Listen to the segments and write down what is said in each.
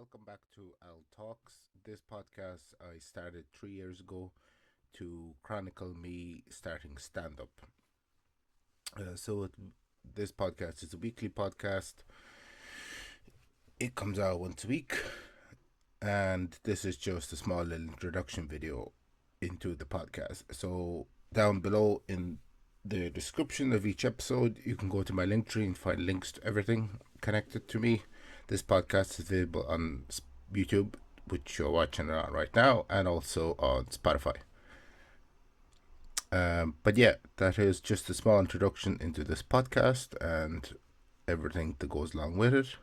welcome back to Al Talks. This podcast I started 3 years ago to chronicle me starting stand up. This podcast is a weekly podcast. It comes out once a week, and this is just a small little introduction video into the podcast. So, down below in the description of each episode, you can go to my Linktree and find links to everything connected to me. This podcast is available on YouTube, which you're watching it on right now, and also on Spotify. But yeah, that is just a small introduction into this podcast and everything that goes along with it.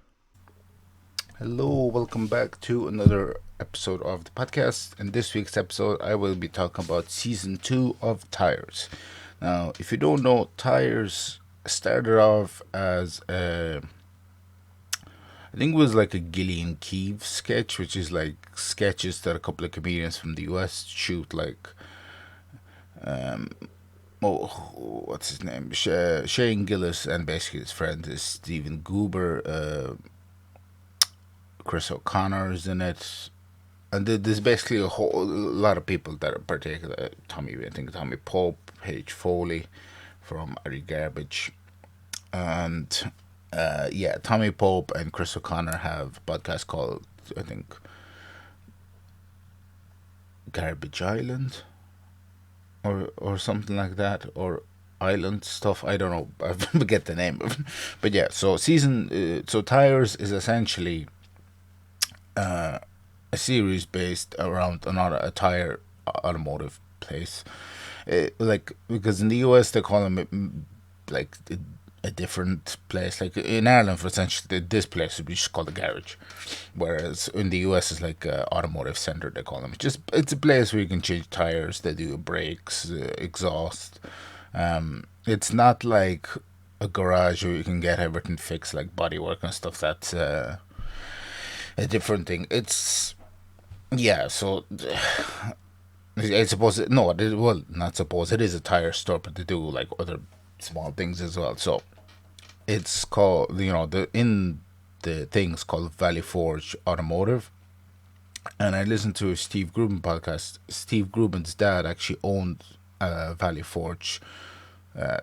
Hello, welcome back to another episode of the podcast. In this week's episode, I will be talking about season 2 of Tires. Now, if you don't know, Tires started off as I think it was like a Gillian Keefe sketch, which is like sketches that a couple of comedians from the US shoot, like what's his name? Shane Gillis, and basically his friend is Stephen Goober. Chris O'Connor is in it, and there's basically a lot of people that are particular. I think Tommy Pope, Paige Foley from Ari Garbage, and Tommy Pope and Chris O'Connor have a podcast called, I think, Garbage Island, or something like that, or Island stuff. I don't know. I forget the name of it. But yeah, so Tires is essentially a series based around a tire automotive place. Because in the US they call them like a different place. Like in Ireland, for essentially, this place would be just called a garage, whereas in the US it's like a automotive center. They call them. It's a place where you can change tires. They do brakes, exhaust. It's not like a garage where you can get everything fixed, like bodywork and stuff. That's a different thing. It's so I suppose not suppose it is a tire store, but they do like other small things as well. So it's called, the thing's called Valley Forge Automotive. And I listened to a Steve Gruben podcast. Steve Gruben's dad actually owned Valley Forge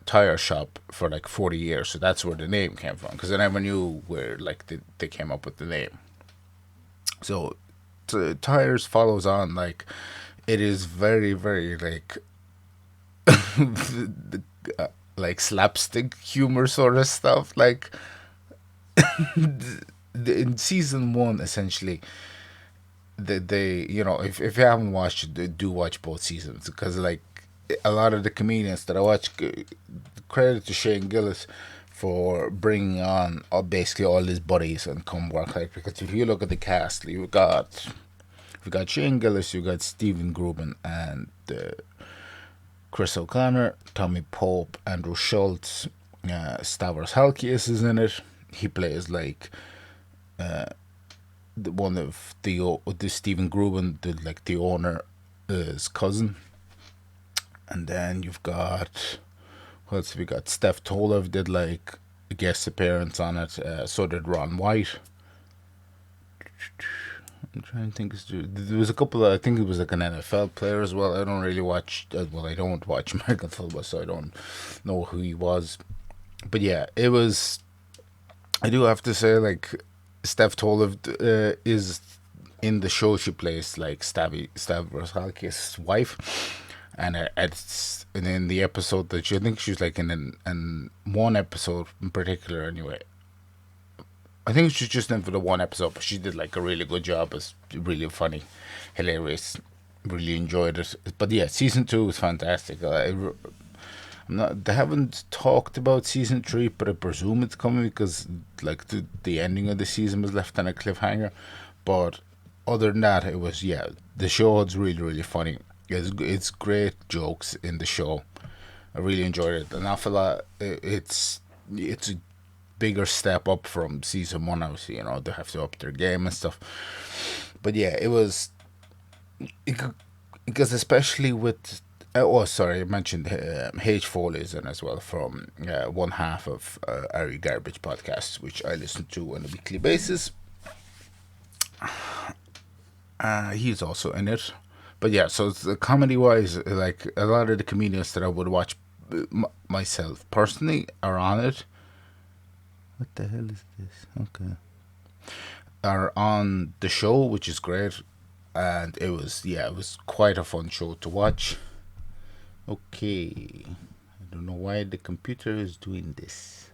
tire shop for like 40 years. So that's where the name came from, because I never knew where they came up with the name. So Tires follows on, like, it is very, very like like slapstick humor sort of stuff. Like in season 1, essentially, they if you haven't watched it, do watch both seasons, because like a lot of the comedians that I watch, credit to Shane Gillis for bringing on basically all his buddies and come work. Like, because if you look at the cast, you've got Shane Gillis, you've got Stephen Gruben, and Chris O'Connor, Tommy Pope, Andrew Schultz, Stavros Halkias is in it. He plays like one of the Stephen Gruben, the owner, his cousin. And then you've got, what else have we got? Steph Tolev did like a guest appearance on it. So did Ron White. I'm trying to think. There was a couple of, I think it was like an NFL player as well. I don't really watch, I don't watch American football, so I don't know who he was. But yeah, it was, I do have to say, like, Steph Tolev is in the show. She plays like Stavros Halkias' wife. And in the episode that I think she's like in one episode in particular, anyway. I think she's just in for the one episode, but she did like a really good job. It's really funny, hilarious. Really enjoyed it. But yeah, season 2 was fantastic. They haven't talked about season 3, but I presume it's coming, because like the ending of the season was left on a cliffhanger. But other than that, it was, the show is really, really funny. It's great jokes in the show. I really enjoyed it an awful lot. It's a bigger step up from season 1. Obviously, they have to up their game and stuff. But yeah, it was, because especially with I mentioned H. Foley's in as well, from one half of Ari Garbage podcast, which I listen to on a weekly basis. He's also in it. But yeah, so it's, comedy wise, like a lot of the comedians that I would watch myself personally are on it. What the hell is this? Okay. Are on the show, which is great. And it was, yeah, it was quite a fun show to watch. Okay. I don't know why the computer is doing this.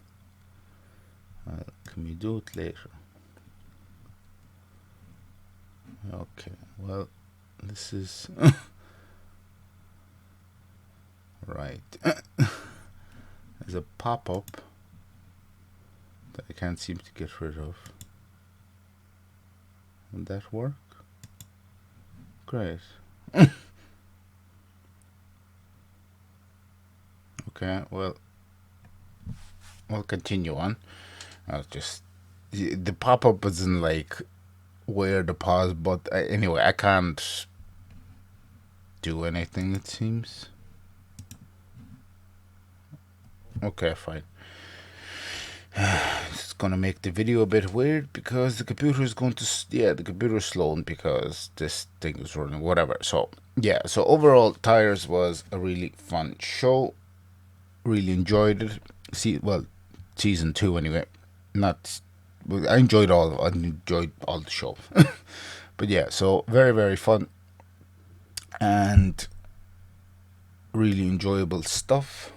Can we do it later? Okay, well, this is. Right. There's a pop up that I can't seem to get rid of. Would that work? Great. Okay, well, we'll continue on. I'll just. The pop up isn't like where the pause, but anyway, I can't do anything, it seems. Okay, fine. It's gonna make the video a bit weird because the computer is going to. Yeah, the computer is slowing because this thing is running, whatever. So, yeah, so overall, Tires was a really fun show. Really enjoyed it. Well, season 2 anyway. Not. I enjoyed all. I enjoyed all the show. But yeah, so very very fun and really enjoyable stuff.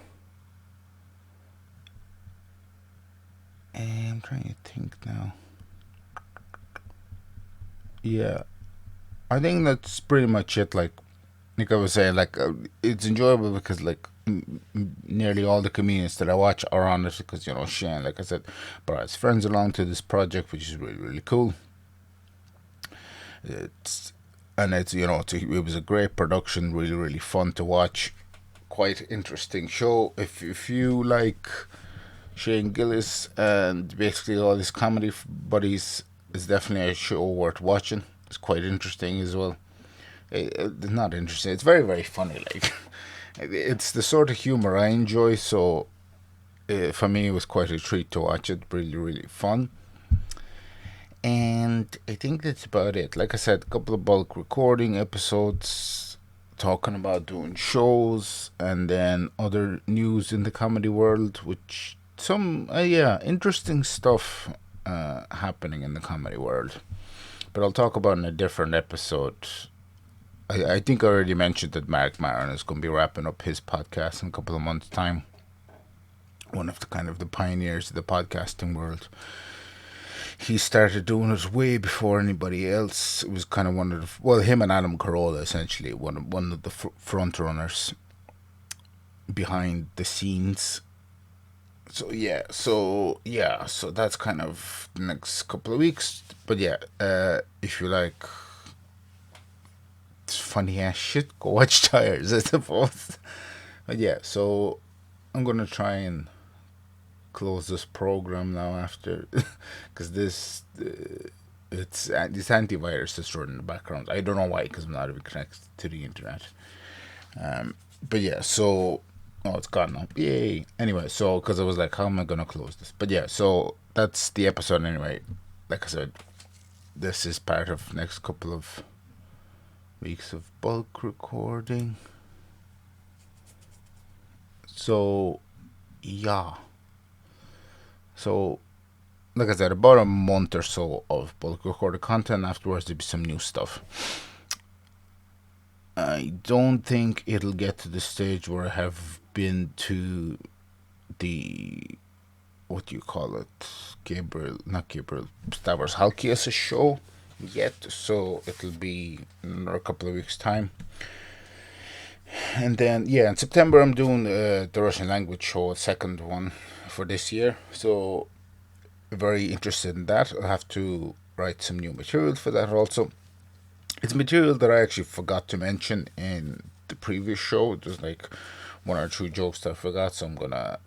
And I'm trying to think now. Yeah, I think that's pretty much it. Like I was saying, like it's enjoyable because like nearly all the comedians that I watch are on it because Shane, like I said, brought his friends along to this project, which is really really cool. It's it's it was a great production, really really fun to watch, quite interesting show. If you like Shane Gillis and basically all his comedy buddies, is definitely a show worth watching. It's quite interesting as well. It's not interesting. It's very very funny. Like it's the sort of humor I enjoy. So for me, it was quite a treat to watch it. Really really fun. And I think that's about it. Like I said, a couple of bulk recording episodes talking about doing shows and then other news in the comedy world, which some yeah, interesting stuff happening in the comedy world. But I'll talk about in a different episode. I think I already mentioned that Mark Maron is going to be wrapping up his podcast in a couple of months' time. One of the kind of the pioneers of the podcasting world. He started doing it way before anybody else. It was kind of one of him and Adam Carolla essentially one of the front runners behind the scenes. So that's kind of the next couple of weeks. But yeah, if you like funny ass shit, go watch Tires, I suppose. But yeah, so I'm gonna try and close this program now after because it's this antivirus is running in the background. I don't know why, because I'm not even connected to the internet. But yeah, so it's gone now. Yay! Anyway, so because I was like, how am I gonna close this? But yeah, so that's the episode anyway. Like I said, this is part of next couple of weeks of bulk recording. So yeah. So like I said, about a month or so of bulk recorded content. Afterwards, there'll be some new stuff. I don't think it'll get to the stage where I have been to the what do you call it? Not Gabriel, Star Wars Halkias' show yet. So it'll be in another couple of weeks' time. And then yeah, in September I'm doing the Russian language show, a second one for this year. So very interested in that. I'll have to write some new material for that also. It's material that I actually forgot to mention in the previous show. There's like one or two jokes that I forgot, so I'm gonna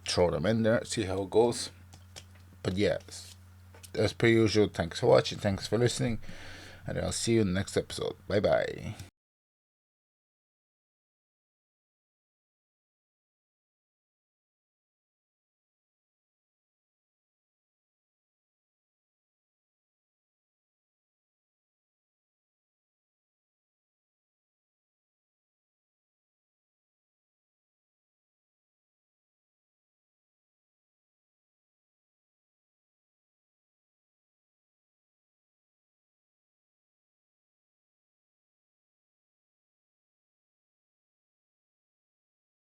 throw them in there, see how it goes. But yeah, as per usual, thanks for watching, thanks for listening, and I'll see you in the next episode. Bye bye.